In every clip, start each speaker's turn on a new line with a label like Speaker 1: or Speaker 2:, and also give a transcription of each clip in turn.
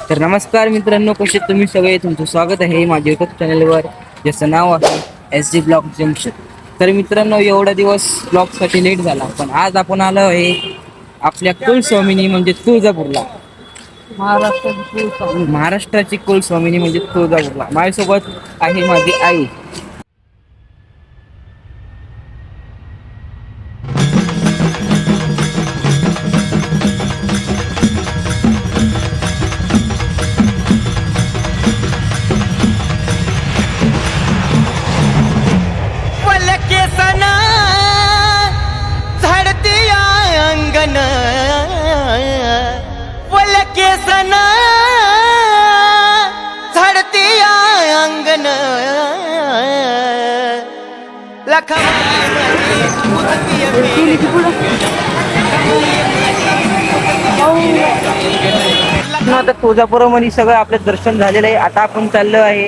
Speaker 1: तर नमस्कार मित्रांनो, कसे तुम्ही सगळे. तुमचं स्वागत आहे माझ्या युट्यूब चॅनलवर, ज्याचं नाव आहे SD ब्लॉग जंक्शन. तर मित्रांनो, एवढा दिवस ब्लॉगसाठी लेट झाला, पण आज आपण आलो आहे आपल्या कुलस्वामिनी म्हणजे तुळजापूरला. महाराष्ट्राची कुलस्वामिनी म्हणजे तुळजापूरला. माझ्यासोबत आहे माझी आई.
Speaker 2: अंगण वलके सना झडती अंगण
Speaker 1: आता तुळजापुरामध्ये सगळं आपलं दर्शन झालेलं आहे. आता आपण चाललो आहे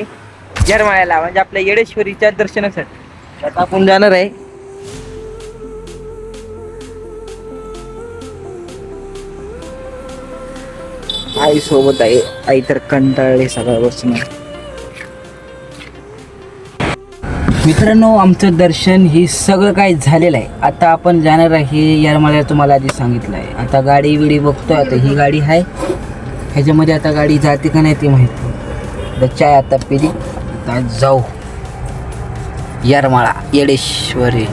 Speaker 1: येरमाळ्याला, म्हणजे आपल्या येडेश्वरीच्या दर्शनासाठी. आता आपण जाणार आहे. आई सोबत आहे. आई तर कंटाळले सगळ्या बसून. मित्रांनो, आमचं दर्शन हे सगळं काही झालेलं आहे. आता आपण जाणार आहे येरमाळ्याला. तुम्हाला आधी सांगितलं आहे. आता गाडी बिडी बघतोय. आता ही गाडी आहे, ह्याच्यामध्ये आता गाडी जाते का नाही ते माहिती. चाय आता पिली. आता जाऊ येरमाळा येडेश्वरी.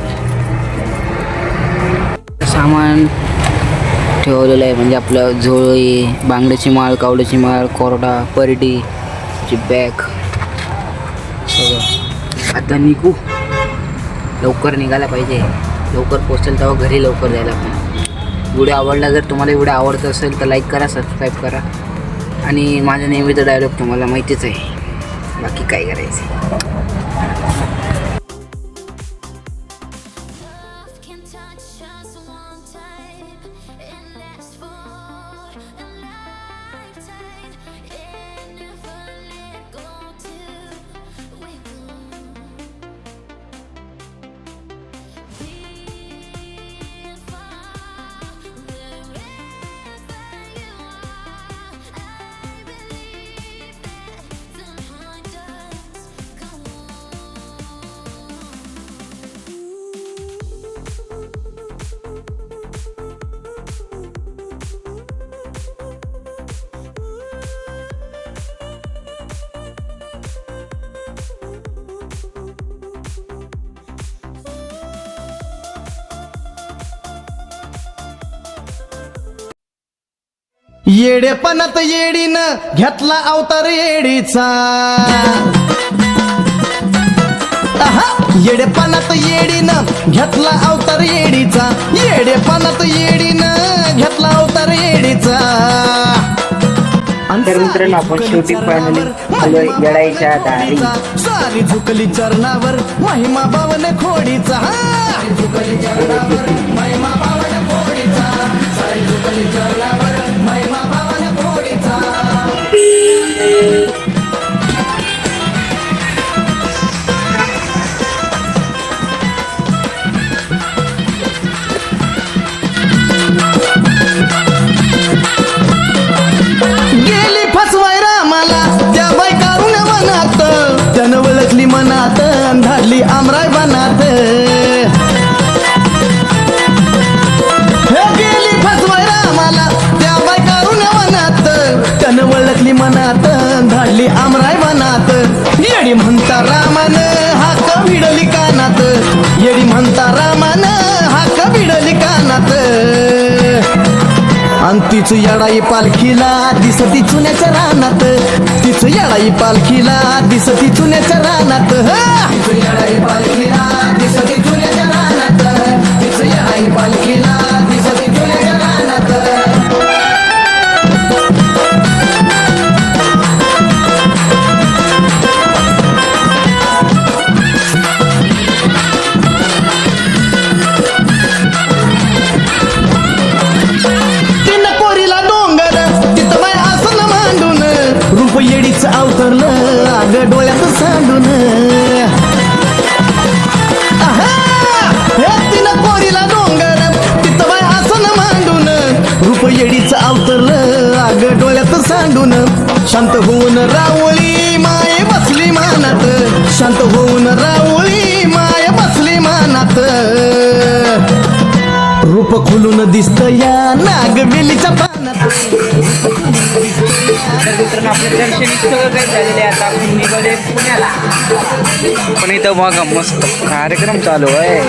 Speaker 1: सामान ठेवलेलं आहे, म्हणजे आपलं झोळी, बांगड्याची माळ, कावड्याची माळ, कोरडा, परडी ची बॅग सगळं. आता निघू. लवकर निघायला पाहिजे, लवकर पोहोचेल तेव्हा घरी लवकर जायला पाहिजे. व्हिडिओ आवडला, जर तुम्हाला व्हिडिओ आवडत असेल तर लाईक करा, सबस्क्राईब करा. आणि माझा नेहमीचा डायलॉग तुम्हाला माहितीच आहे, बाकी काय करायचं.
Speaker 2: येडेपणात येडीनं घेतला अवतार येडीचा. येडेपणात येडीनं घेतला अवतार येडीचा. येडेपणात येडीनं घेतला अवतार येडीचा.
Speaker 1: तर मित्रांनो, आपण शेवटी फायनली येडायच्या दारी.
Speaker 2: सारी झुकली चरणावर महिमा बावन खोडीचा. झुकली चरणावर महिमा बावन खोडीचा. सारी झुकली चरणावर महिमा बावन खोडीचा. गेली फसवाय रामाला त्या बायकारून मनात. त्यानं ओळखली मनात धाडली आमराय बनात. गेली फसवाय रामाला त्या बायकारून मनात. त्यानं ओळखली मनात धाडली आमराय बनात. येडी म्हणता रामान हाक भिडली कानात. येडी म्हणता रामान हाक भिडली कानात. आणि तिचं येडाई पालखीला दिसती चुन्याच्या रानात. तिचं येडाई पालखीला दिसती चुन्याच्या रानात. तिचं येडाई पालखीला दिसती चुन्याच्या रानात. तिचं येडाई पालखीला दिसती चुन्याच्या रानात. येडीच अवतरलं आग डोळ्यात सांडून. तिनं कोरीला डोंगर डोळ्यात सांडून शांत होऊन रावळी माय बसली मानात शांत होऊन रावळी माय बसली मानात रूप खुलून दिसत या नागवेलीच्या पानात
Speaker 1: तर मित्रांनो आपलं दर्शन सगळं काही झालेलं आहे. आता आपण निघाले पुण्याला. पण इथं बघा मस्त कार्यक्रम चालू आहे.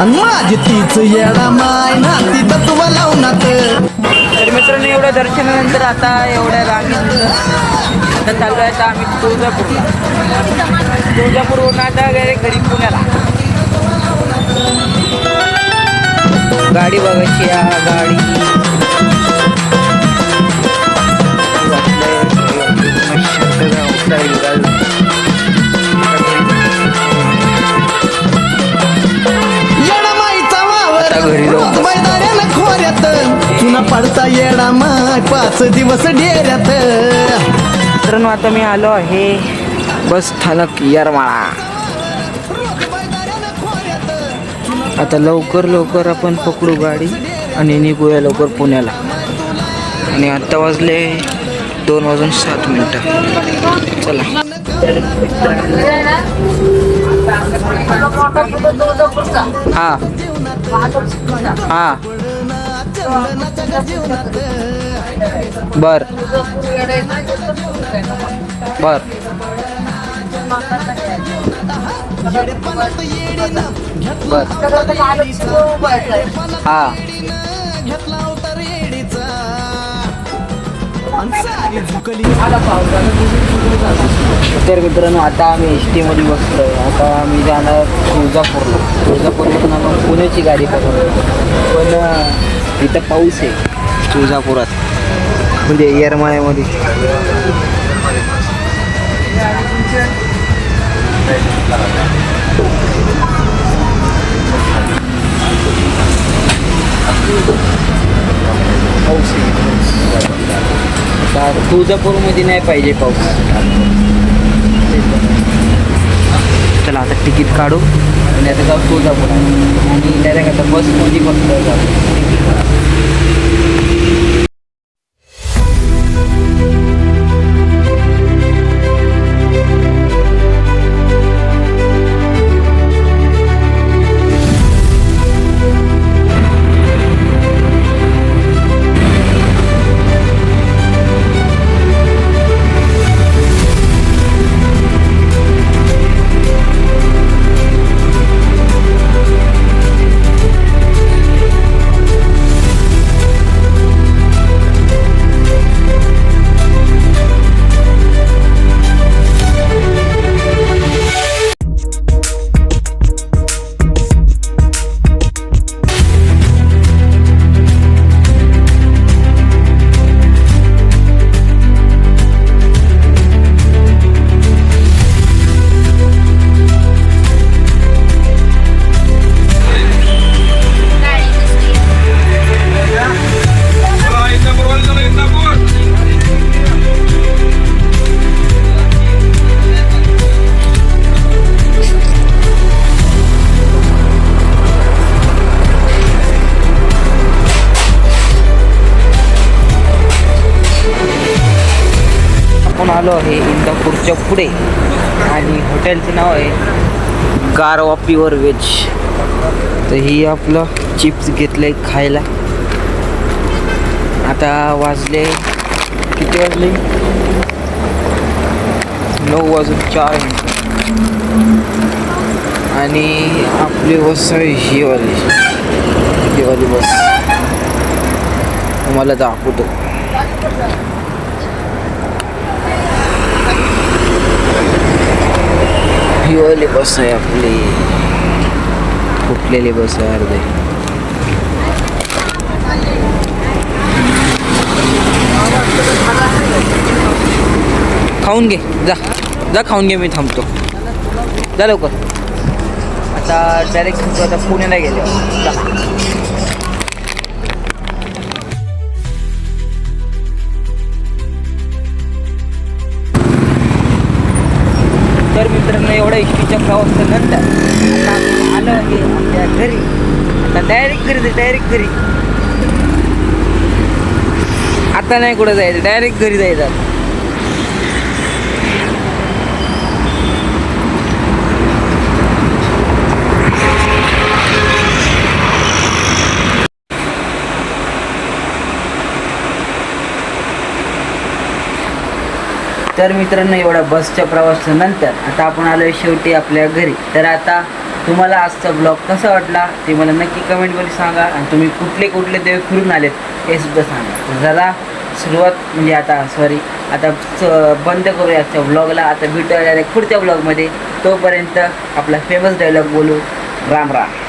Speaker 2: माझी तीच येडा माय नाती तत्व लावणात.
Speaker 1: तर मित्रांनो एवढ्या दर्शनानंतर आता एवढ्या रांगेत आता चालू आहे. आता आम्ही तुळजापूरवरून आता घरी पुण्याला. गाडी बघायची आहे गाडी.
Speaker 2: येडा माईचा वावर
Speaker 1: घरी जाऊ.
Speaker 2: मैदानाला खोऱ्यात चुना पडता येडा माय 5 दिवस डेऱ्यात.
Speaker 1: मित्रांनो आता मी आलो आहे बस स्थानक येरमाळा. आता लवकर आपण पकडू गाडी आणि निघूया लवकर पुण्याला. आणि आता वाजले 2:07. चला. हा हा बर बर बर हा. तर मित्रांनो आता आम्ही एस टीमध्ये बसलो आहे. आता आम्ही जाणार तुळजापूरमधून आपण पुण्याची गाडी पकडतो. पण इथं पाऊस आहे तुळजापुरात म्हणजे येरमाळ्यामध्ये. पाऊस आहे तुळजापूरमध्ये नाही पाहिजे पाऊस. चला आता तिकीट काढू आणि आता जाऊ तुळजापूर आणि डायरेक्ट आता बसमध्ये बसलो जाऊ. आपण आलो आहे इंदापूरच्या पुढे आणि हॉटेलचं नाव आहे गारवा प्युअर व्हेज. तर ही आपलं चिप्स घेतले खायला. आता वाजले किती वाजले 9:04 आणि आपली बस आहे ही वाली बस तुम्हाला दाखवतो. ही वाली बस आहे आपली, फुटलेली बस आहे अर्धे. खाऊन घे, जा जा खाऊन घे, मी थांबतो, जा लवकर. आता डायरेक्ट आता पुण्याला गेले जा. तर मित्रांनो एवढ्या इष्टीच्या प्रवासानंतर आता आपण आलो आहे आपल्या घरी. आता डायरेक्ट घरी. आता नाही कुठं जायचं, डायरेक्ट घरी जायचं. तर मित्रांनो एवढ्या बसच्या प्रवासानंतर आता आपण आलो आहे शेवटी आपल्या घरी. तर आता तुम्हाला आजचा ब्लॉग कसा वाटला ते मला नक्की कमेंटमध्ये सांगा, आणि तुम्ही कुठले कुठले देव फिरून आलेत हे सुद्धा सांगा. तर जरा सुरुवात म्हणजे आता बंद करूया आजच्या ब्लॉगला. आता भेटूया पुढच्या ब्लॉगमध्ये. तोपर्यंत आपला फेमस डायलॉग बोलू, राम राम.